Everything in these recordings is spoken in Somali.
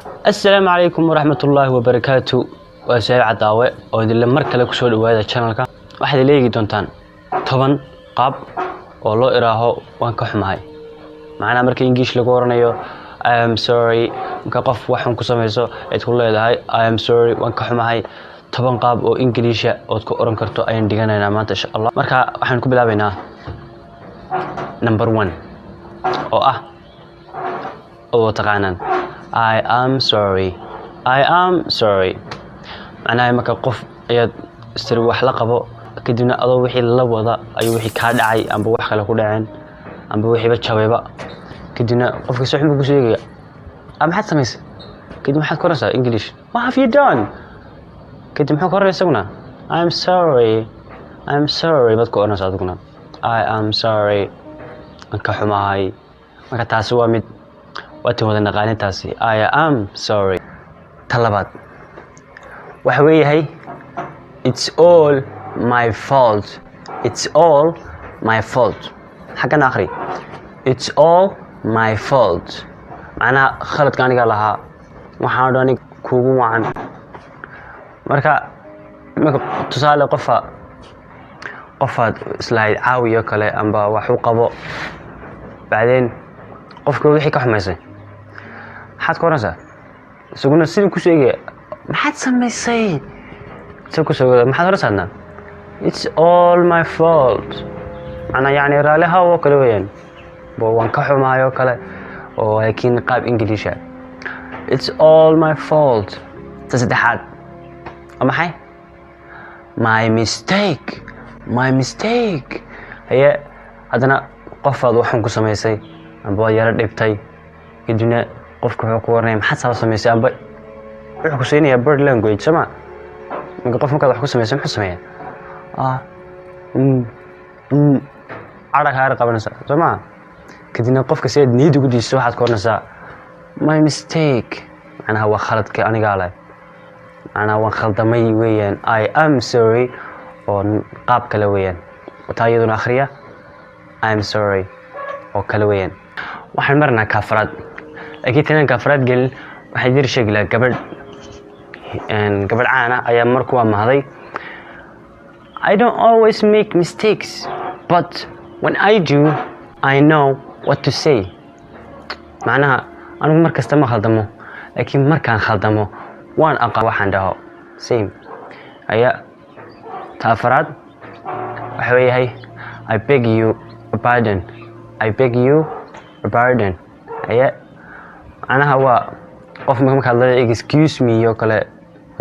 السلام عليكم ورحمة الله وبركاته. وسائل عداوة oo idin mar kale ku soo dhawaada channelka. waxaad leeyahay doontaan 10 qaab oo loo iraaho waan ka xumahay. macna markii English lagu oranayo I am sorry marka qof waxan ku sameeyso ay ku leedahay I am sorry waan ka xumahay. 10 qaab oo English oo ku oran karto ayaan dhiganaynaa maanta insha Allah. marka waxaan ku bilaabaynaa number 1 oo ah oo taqaanaan I am sorry. I am sorry. macnaheedu marka qof ayaad istir wax la qabo kadibna adoo wixii la wada ayuu wixii ka dhacay amba wax kale ku dhaceen amba wixii ba jawaaba kadibna qofka si xun ku sheegaya ama xad sameys kadib waxaad ku qoraysaa English what have you done kadib maxaa ku qoraysaa I am sorry. I am sorry bad ku oranaysaa aduguna I am sorry anka xumahay marka taasi waa mid waati wada naqaanintaasi I am sorry. talabaad waxa weeyahay it's all my fault. It's all my fault. xaggan akhri it's all my fault. macna khaladka aniga lahaa waxaan doonay kuugu wacan marka tusaale qofaad islayd caawiyo kale amba wax u qabo baadeen qofka wixii ka xumaysay maxaad ku oranaysaa isaguna sidii ku sheegay maxaad samaysay isagoo ku sheegay maxaad oranaysaa it's all my fault. macna yani raalaha oo kale weeyaan waan ka xumahay oo kale oo laakiin qaab English it's all my fault. saddexaad maxay my mistake. My mistake haya hadana qofaad waxan ku sameysay amba yara dhibtay kadibna qofku wuxuu ku warnay maxaad samaysay amba wuxuu ku siinaya bird language sama marka qof markaad wax ku sameysay muxuu sameeyaa araga qabanaysa sama kadibna qofka si aad niyad ugu diiso waxaad ku oranaysaa my mistake macnaha waa khaladka aniga leh ana waan khaldamay weeyaan I am sorry oo qaab kale weeyaan taayaduna akhriya I am sorry oo kale weeyaan waxaan marnaa kaafaraad laakiin tan kaafaraad gal waxa jir sheegla gabadh caana ayaa markuu amaaday I don't always make mistakes but when I do I know what to say. macnaha anigu markasta ma khaldamo laakiin markaan khaldamo waan aqaan waxaan dhaho same ayaa taafaraad waxa weeyahay I beg you a pardon. I beg you a pardon ayaa anaha waa qof marka la excuse me oo kale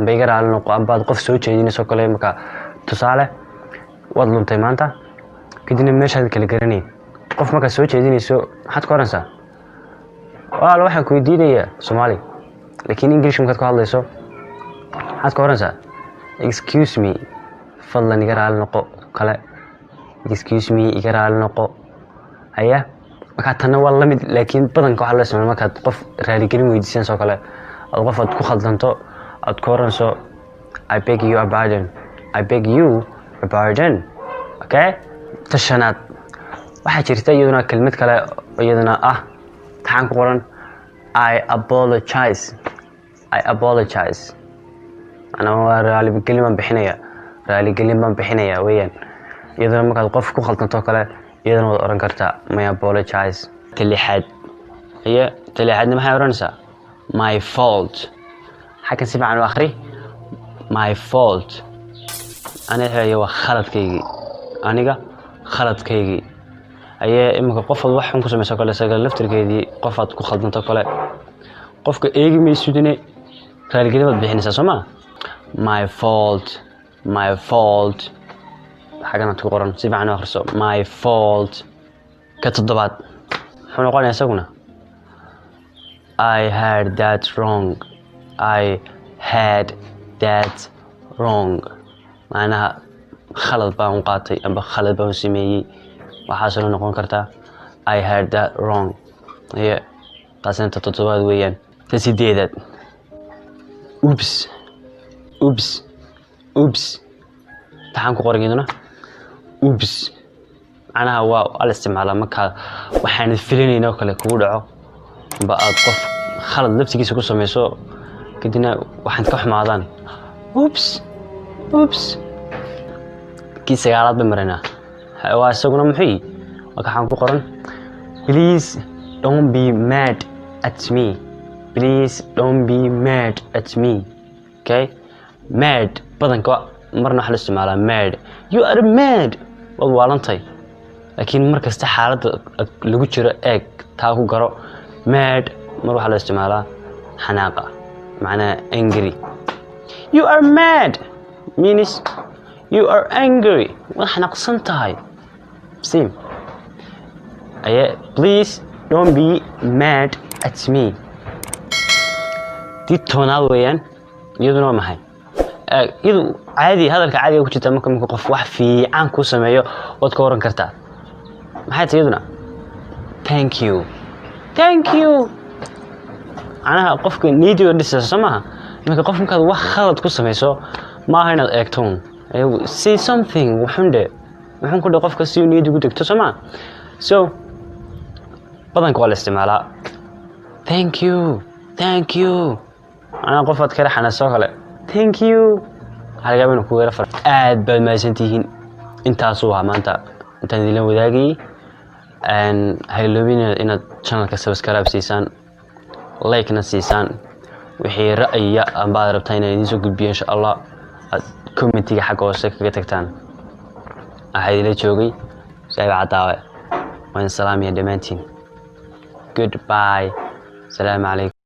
beegaraal noqo amba qof soo jeedinayso kale marka tusaale wad luntay maanta kadibna meeshaad kala garanay qof marka soo jeedinayso maxaad ku oranaysaa walaal waxaan ku weydiinayaa Soomaali laakiin English markaad ku hadlayso maxaad ku oranaysaa excuse me fadlan iga raali noqo kale excuse me iga raali noqo haya marka tan waa la mid laakiin badanka waxa la sameeyaa marka qof raali gelin weydiisan soo kale ad qof aad ku khaldanto ad ku oranayso I beg you a pardon. I beg you a pardon. Okay tashanaad waxa jirta iyaduna kelmad kale iyaduna taxan ku qoran I apologize. I apologize ana raali gelin baan bixinaya weeyaan iyaduna marka qof ku khaldanto kale iyaduna wad oran kartaa my apologize. talixaadna maxay oranaysaa my fault. xakan si fiican u akhri my fault aniga waa khaladkaygii ayaa imika qofaad wax xun ku sameeyso kale isaga laftirkeedii qofaad ku khaldanto kale qofka eegi meesudine raali gelin baad bixinaysaa soo ma my fault. xagan ku qoran si fiican u akhriso my fault. ka toddobaad wuxuu noqonayaa isaguna I had that wrong. macnaha khalad baan qaatay amba khalad baan sameeyay waxaasoo noqon kartaa I had that wrong. taasina toddobaad weeyaan. sideedaad oops taxan ku qoran iyaduna oops macnaha waa al isticmaala marka waxaan filanayno kale kugu dhaco ba aad qof khalad laftigiisa ku samayso kadibna waxaan ka xumaadaan oops kii sagaalaad ba marina waa isaguna muxuu waxaan ku qoran please don't be mad at me. Please don't be mad at me. Okay? Mad badanka marna waxa la isticmaalaa mad. You are mad. Wad waalantay. laakiin markasta xaaladda lagu jiro eeg taa ku garo mad mar waxa la isticmaalaa xanaaqa macnaa angry. You are mad means you are angry. Waa xanaaqsan tahay. Same. Please don't be mad at me. دي توناد ويان يدنا ما هي يدو عادي هذا العادي وكنت تمام كم قف واحد في عن كوسمايو وتكورن كرتا ما حيت يدنا thank you أنا قفك نيدي ودرس سماها إنك قف مكان واحد خالد كوسمايسو ما هنا أكتون say something وحن كل قفك سيو نيدي ودك تسمع so بدن كوال استعمالها thank you أنا قفت كده حنا سوكله thank you هذا قبل نقول رفر بعد ما سنتين أنت أسوها ما أنت نديله وداقي and هاي لوبينا إن channel كسبسكرايب سيسان لايك نسيسان وحي رأي أن بعد ربطينا ينزل قلبي إن شاء الله كومنتي حق وسك كتكتان أحد لي شوقي سايب عطاوة وين سلام يا دمانتين goodbye السلام عليكم